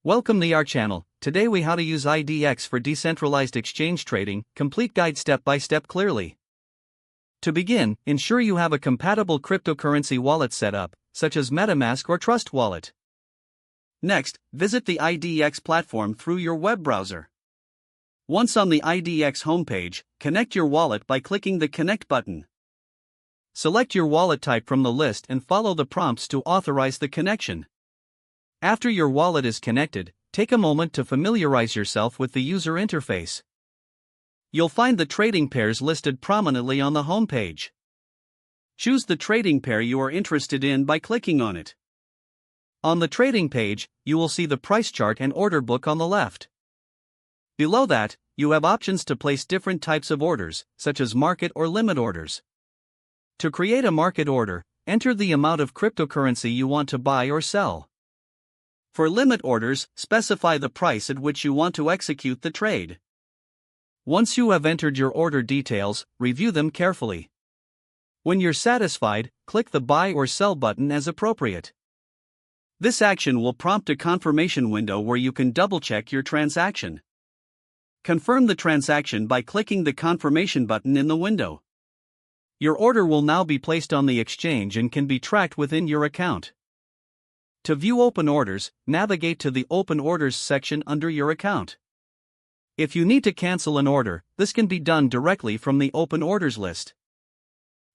Welcome to our channel. Today we how to use IDEX for decentralized exchange trading, complete guide step by step clearly. To begin, ensure you have a compatible cryptocurrency wallet setup, such as MetaMask or Trust Wallet. Next, visit the IDEX platform through your web browser. Once on the IDEX homepage, connect your wallet by clicking the Connect button. Select your wallet type from the list and follow the prompts to authorize the connection. After your wallet is connected, take a moment to familiarize yourself with the user interface. You'll find the trading pairs listed prominently on the homepage. Choose the trading pair you are interested in by clicking on it. On the trading page, you will see the price chart and order book on the left. Below that, you have options to place different types of orders, such as market or limit orders. To create a market order, enter the amount of cryptocurrency you want to buy or sell. For limit orders, specify the price at which you want to execute the trade. Once you have entered your order details, review them carefully. When you're satisfied, click the Buy or Sell button as appropriate. This action will prompt a confirmation window where you can double-check your transaction. Confirm the transaction by clicking the confirmation button in the window. Your order will now be placed on the exchange and can be tracked within your account. To view open orders, navigate to the Open Orders section under your account. If you need to cancel an order, this can be done directly from the Open Orders list.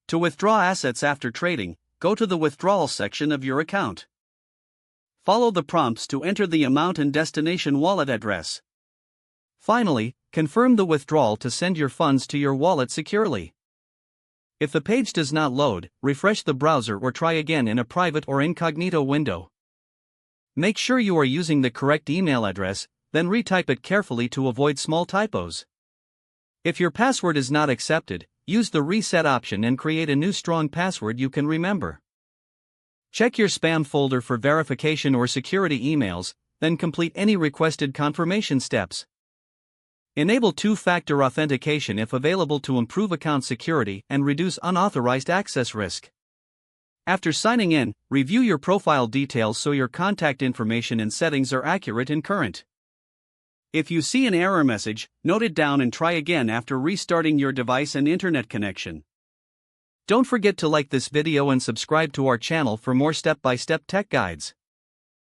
To withdraw assets after trading, go to the Withdrawal section of your account. Follow the prompts to enter the amount and destination wallet address. Finally, confirm the withdrawal to send your funds to your wallet securely. If the page does not load, refresh the browser or try again in a private or incognito window. Make sure you are using the correct email address, then retype it carefully to avoid small typos. If your password is not accepted, use the reset option and create a new strong password you can remember. Check your spam folder for verification or security emails, then complete any requested confirmation steps. Enable two-factor authentication if available to improve account security and reduce unauthorized access risk. After signing in, review your profile details so your contact information and settings are accurate and current. If you see an error message, note it down and try again after restarting your device and internet connection. Don't forget to like this video and subscribe to our channel for more step-by-step tech guides.